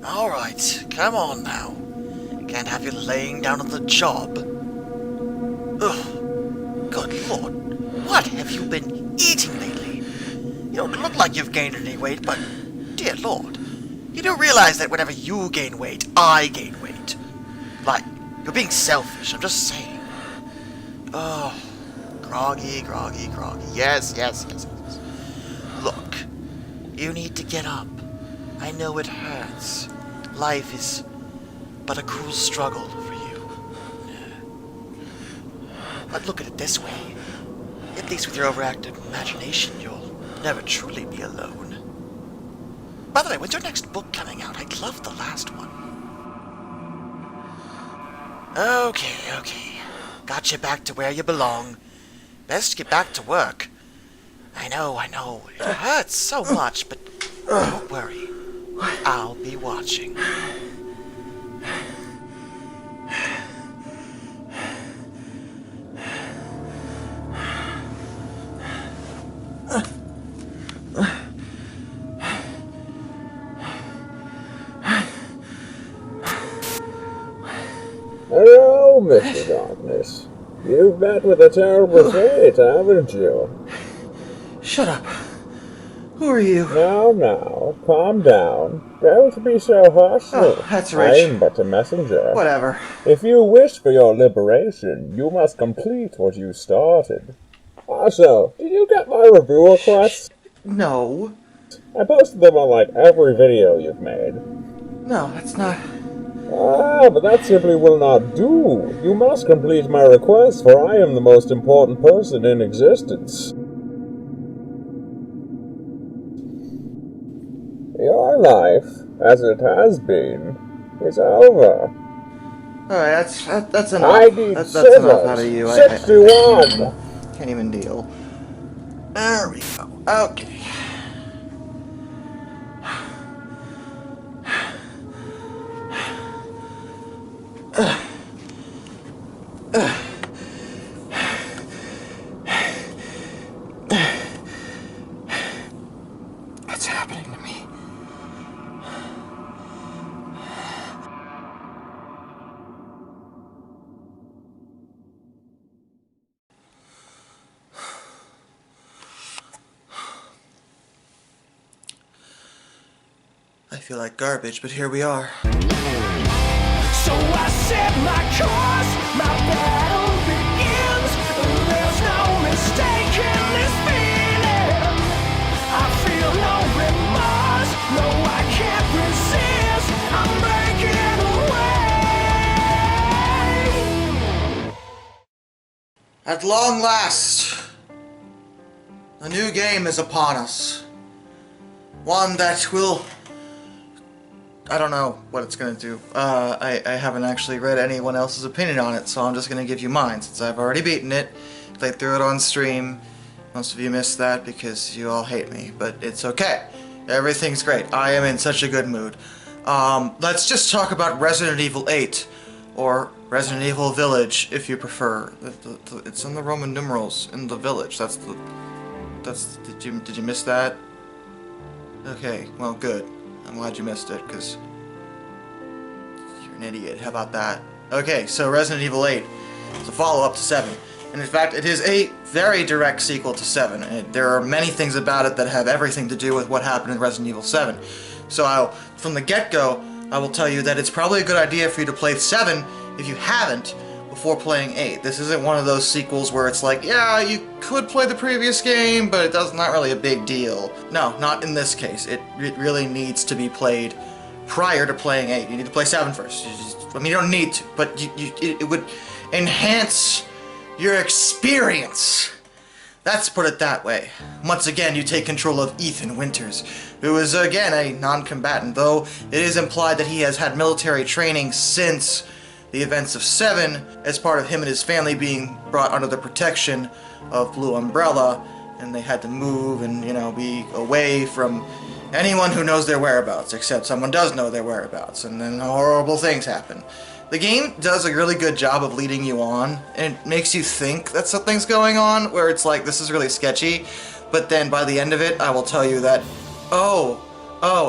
Alright, come on now. Can't have you laying down on the job. Ugh. Good lord. What have you been eating lately? You don't look like you've gained any weight, but dear lord. You do realize that whenever you gain weight, I gain weight. Like, you're being selfish, I'm just saying. Oh, groggy. Yes. Look, you need to get up. I know it hurts. Life is but a cruel struggle for you. But look at it this way. At least with your overactive imagination, you'll never truly be alone. By the way, when's your next book coming out? I loved the last one. Okay. Got you back to where you belong. Best get back to work. I know. It hurts so much, but don't worry. I'll be watching. Hello, Mr. Darkness. You've met with a terrible fate, haven't you? Shut up. Who are you? Now, calm down. Don't be so hostile. Oh, that's Rich. I'm but a messenger. Whatever. If you wish for your liberation, you must complete what you started. Also, did you get my review requests? No. I posted them on like every video you've made. No, that's not... But that simply will not do. You must complete my request, for I am the most important person in existence. Your life, as it has been, is over. Alright, that's enough. I need that's scissors. enough out of you. 61! Can't even deal. There we go. Okay. What's happening to me? I feel like garbage, but here we are. So I set my course, my battle begins. There's no mistaking this feeling. I feel no remorse, no I can't resist. I'm breaking away. At long last, a new game is upon us. One that will... I don't know what it's going to do. I haven't actually read anyone else's opinion on it, so I'm just going to give you mine, since I've already beaten it, played through it on stream. Most of you missed that because you all hate me, but it's okay. Everything's great. I am in such a good mood. Let's just talk about Resident Evil 8, or Resident Evil Village, if you prefer. It's in the Roman numerals, in the village. Did you miss that? Okay, well, good. I'm glad you missed it, because you're an idiot. How about that? Okay, so Resident Evil 8 is a follow-up to 7. And in fact, it is a very direct sequel to 7. There are many things about it that have everything to do with what happened in Resident Evil 7. So from the get-go, I will tell you that it's probably a good idea for you to play 7 if you haven't before playing 8. This isn't one of those sequels where it's like, yeah, you could play the previous game, but it's not really a big deal. No, not in this case. It really needs to be played prior to playing 8. You need to play 7 first. I mean, you don't need to, but it would enhance your experience. Let's put it that way. Once again, you take control of Ethan Winters, who is, again, a non-combatant, though it is implied that he has had military training since the events of 7, as part of him and his family being brought under the protection of Blue Umbrella, and they had to move and, you know, be away from anyone who knows their whereabouts, except someone does know their whereabouts, and then horrible things happen. The game does a really good job of leading you on, and it makes you think that something's going on, where it's like, this is really sketchy, but then by the end of it, I will tell you that, oh,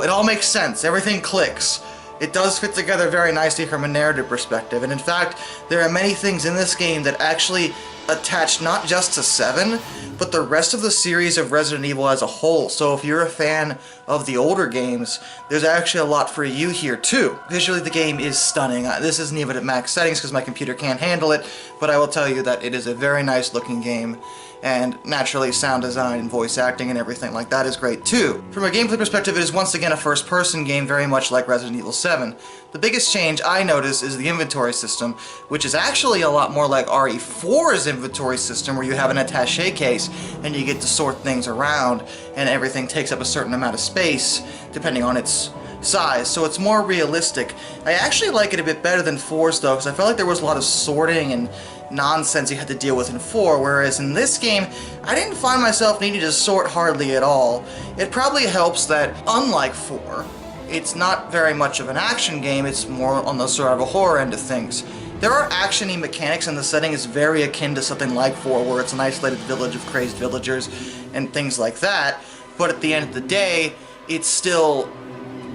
it all makes sense, everything clicks. It does fit together very nicely from a narrative perspective, and in fact, there are many things in this game that actually attach not just to 7, but the rest of the series of Resident Evil as a whole. So if you're a fan of the older games, there's actually a lot for you here too. Visually, the game is stunning. This isn't even at max settings because my computer can't handle it, but I will tell you that it is a very nice looking game, and naturally sound design and voice acting and everything like that is great too. From a gameplay perspective, it is once again a first-person game, very much like Resident Evil 7. The biggest change I notice is the inventory system, which is actually a lot more like RE4's inventory system, where you have an attaché case and you get to sort things around and everything takes up a certain amount of space depending on its size, so it's more realistic. I actually like it a bit better than 4's though, because I felt like there was a lot of sorting and nonsense you had to deal with in 4, whereas in this game, I didn't find myself needing to sort hardly at all. It probably helps that, unlike 4, it's not very much of an action game, it's more on the survival horror end of things. There are action-y mechanics, and the setting is very akin to something like 4, where it's an isolated village of crazed villagers and things like that, but at the end of the day, it's still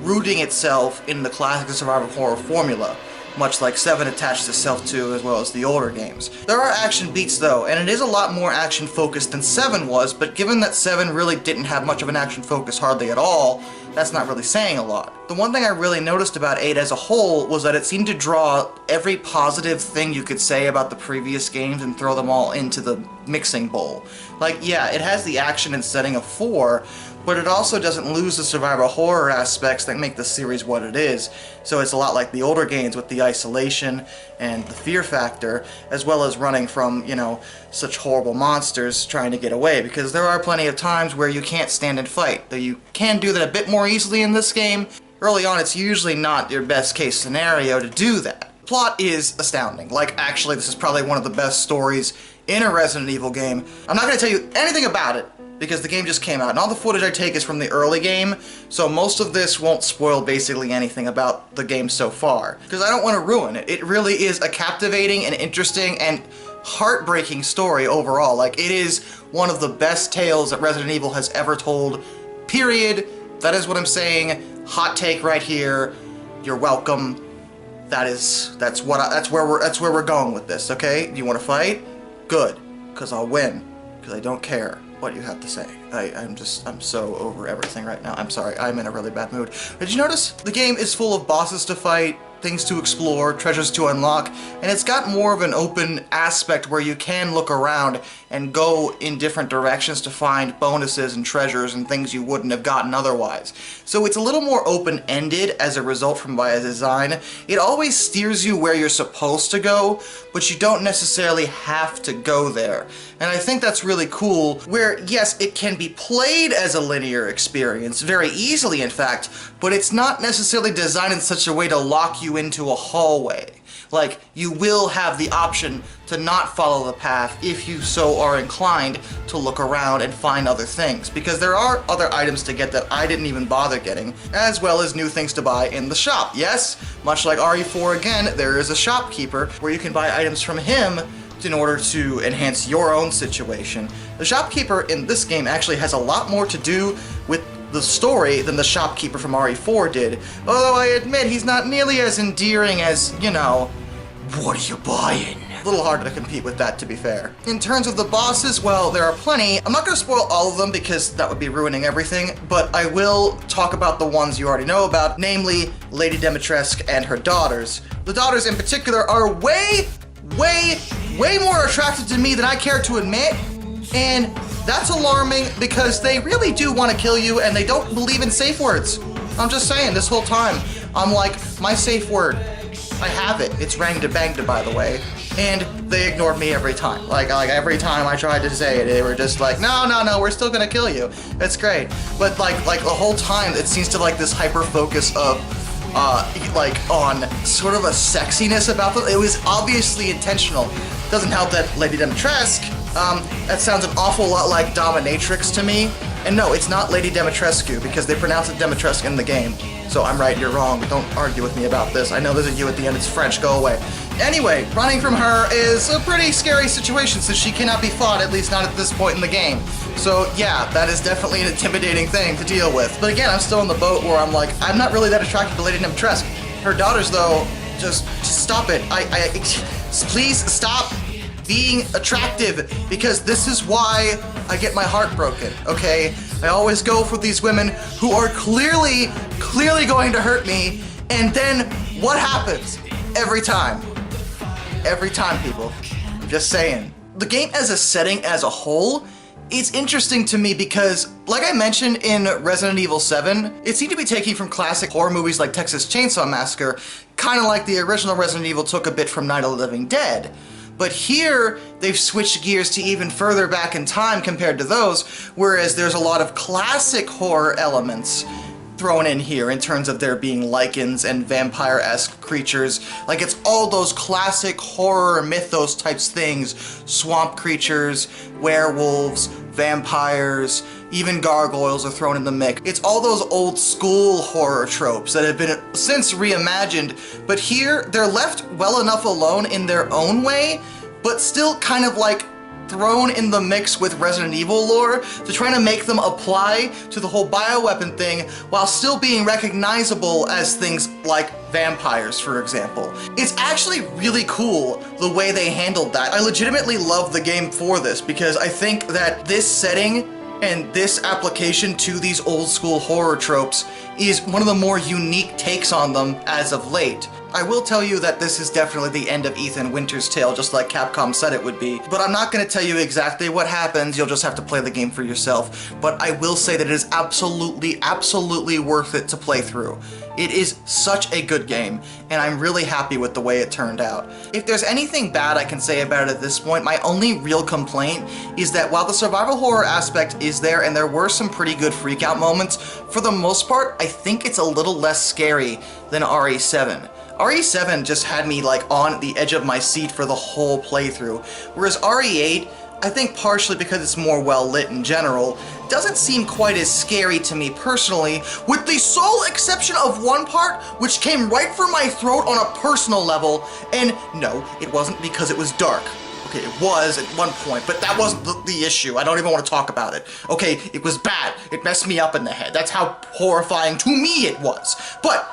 rooting itself in the classic survival horror formula, much like 7 attaches itself to, as well as the older games. There are action beats though, and it is a lot more action focused than 7 was, but given that 7 really didn't have much of an action focus hardly at all, that's not really saying a lot. The one thing I really noticed about 8 as a whole was that it seemed to draw every positive thing you could say about the previous games and throw them all into the mixing bowl. Like, yeah, it has the action and setting of 4, but it also doesn't lose the survival horror aspects that make the series what it is. So it's a lot like the older games with the isolation and the fear factor, as well as running from, you know, such horrible monsters trying to get away, because there are plenty of times where you can't stand and fight, though you can do that a bit more easily in this game. Early on, it's usually not your best case scenario to do that. The plot is astounding. Like, actually, this is probably one of the best stories in a Resident Evil game. I'm not going to tell you anything about it, because the game just came out, and all the footage I take is from the early game, so most of this won't spoil basically anything about the game so far, because I don't want to ruin it. It really is a captivating and interesting and heartbreaking story overall. Like, it is one of the best tales that Resident Evil has ever told, period. That is what I'm saying. Hot take right here. You're welcome. That's where we're going with this, okay? Do you want to fight? Good, because I'll win, because I don't care what you have to say. I'm so over everything right now. I'm sorry, I'm in a really bad mood. Did you notice? The game is full of bosses to fight, things to explore, treasures to unlock, and it's got more of an open aspect where you can look around and go in different directions to find bonuses and treasures and things you wouldn't have gotten otherwise. So it's a little more open-ended as a result from by design. It always steers you where you're supposed to go, but you don't necessarily have to go there. And I think that's really cool, where yes, it can be played as a linear experience, very easily in fact, but it's not necessarily designed in such a way to lock you into a hallway. Like, you will have the option to not follow the path if you so are inclined to look around and find other things, because there are other items to get that I didn't even bother getting, as well as new things to buy in the shop. Yes, much like RE4 again, there is a shopkeeper where you can buy items from him in order to enhance your own situation. The shopkeeper in this game actually has a lot more to do with the story than the shopkeeper from RE4 did, although I admit he's not nearly as endearing as, you know, what are you buying? A little harder to compete with that, to be fair. In terms of the bosses, well, there are plenty. I'm not going to spoil all of them because that would be ruining everything, but I will talk about the ones you already know about, namely Lady Dimitrescu and her daughters. The daughters in particular are way more attractive to me than I care to admit, and that's alarming because they really do want to kill you and they don't believe in safe words. I'm just saying, this whole time, I'm like, my safe word, I have it. It's rangda-bangda, by the way. And they ignored me every time. Like every time I tried to say it, they were just like, no, we're still gonna kill you. It's great. But like the whole time, it seems to like this hyper-focus of like on sort of a sexiness about them. It was obviously intentional. Doesn't help that Lady Dimitrescu, that sounds an awful lot like dominatrix to me. And no, it's not Lady Dimitrescu because they pronounce it Dimitrescu in the game. So I'm right, you're wrong. Don't argue with me about this. I know there's a U at the end, it's French, go away. Anyway, running from her is a pretty scary situation since she cannot be fought, at least not at this point in the game. So yeah, that is definitely an intimidating thing to deal with. But again, I'm still in the boat where I'm like, I'm not really that attracted to Lady Dimitrescu. Her daughters, though, just stop it. Please stop being attractive, because this is why I get my heart broken, okay? I always go for these women who are clearly going to hurt me, and then what happens? Every time. Every time, people. I'm just saying. The game as a setting as a whole, it's interesting to me because, like I mentioned in Resident Evil 7, it seemed to be taking from classic horror movies like Texas Chainsaw Massacre, kind of like the original Resident Evil took a bit from Night of the Living Dead. But here, they've switched gears to even further back in time compared to those, whereas there's a lot of classic horror elements thrown in here in terms of there being lichens and vampire-esque creatures. Like, it's all those classic horror mythos types things. Swamp creatures, werewolves, vampires, even gargoyles are thrown in the mix. It's all those old school horror tropes that have been since reimagined, but here they're left well enough alone in their own way, but still kind of like thrown in the mix with Resident Evil lore to try to make them apply to the whole bioweapon thing while still being recognizable as things like vampires, for example. It's actually really cool the way they handled that. I legitimately love the game for this because I think that this setting and this application to these old school horror tropes is one of the more unique takes on them as of late. I will tell you that this is definitely the end of Ethan Winter's tale, just like Capcom said it would be, but I'm not going to tell you exactly what happens. You'll just have to play the game for yourself. But I will say that it is absolutely worth it to play through. It is such a good game, and I'm really happy with the way it turned out. If there's anything bad I can say about it at this point, my only real complaint is that while the survival horror aspect is there, and there were some pretty good freak-out moments, for the most part, I think it's a little less scary than RE7. RE7 just had me like on the edge of my seat for the whole playthrough, whereas RE8, I think partially because it's more well lit in general, doesn't seem quite as scary to me personally, with the sole exception of one part which came right for my throat on a personal level, and no, it wasn't because it was dark. Okay, it was at one point, but that wasn't the issue. I don't even want to talk about it. Okay, it was bad. It messed me up in the head. That's how horrifying to me it was. But,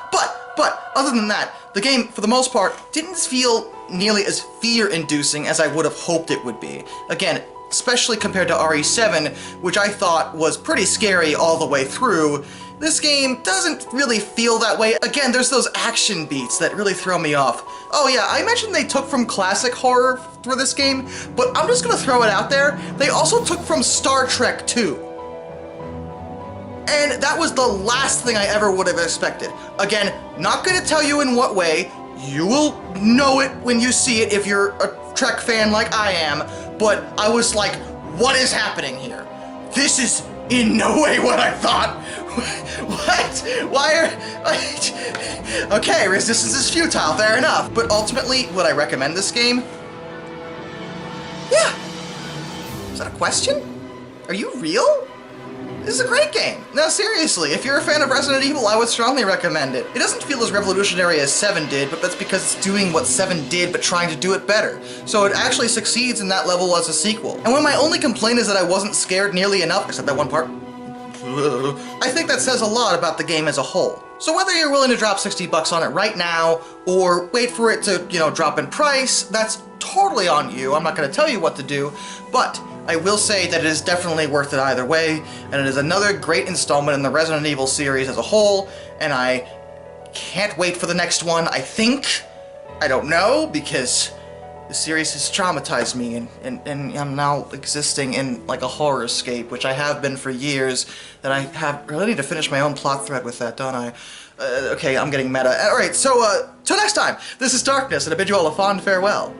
other than that, the game, for the most part, didn't feel nearly as fear-inducing as I would have hoped it would be. Again, especially compared to RE7, which I thought was pretty scary all the way through. This game doesn't really feel that way. Again, there's those action beats that really throw me off. Oh yeah, I mentioned they took from classic horror for this game, but I'm just gonna throw it out there. They also took from Star Trek 2. And that was the last thing I ever would have expected. Again, not gonna tell you in what way. You will know it when you see it if you're a Trek fan like I am, but I was like, what is happening here? This is in no way what I thought. What? Why are... Okay, resistance is futile, fair enough. But ultimately, would I recommend this game? Yeah. Is that a question? Are you real? This is a great game. No, seriously, if you're a fan of Resident Evil, I would strongly recommend it. It doesn't feel as revolutionary as 7 did, but that's because it's doing what 7 did, but trying to do it better. So it actually succeeds in that level as a sequel. And when my only complaint is that I wasn't scared nearly enough, except that one part, I think that says a lot about the game as a whole. So whether you're willing to drop $60 on it right now, or wait for it to, drop in price, that's totally on you. I'm not going to tell you what to do, but I will say that it is definitely worth it either way, and it is another great installment in the Resident Evil series as a whole, and I can't wait for the next one, I think. I don't know, because the series has traumatized me, and I'm now existing in like a horror escape, which I have been for years, that I really need to finish my own plot thread with that, don't I? Okay, I'm getting meta. Alright, so, till next time, this is Darkness, and I bid you all a fond farewell.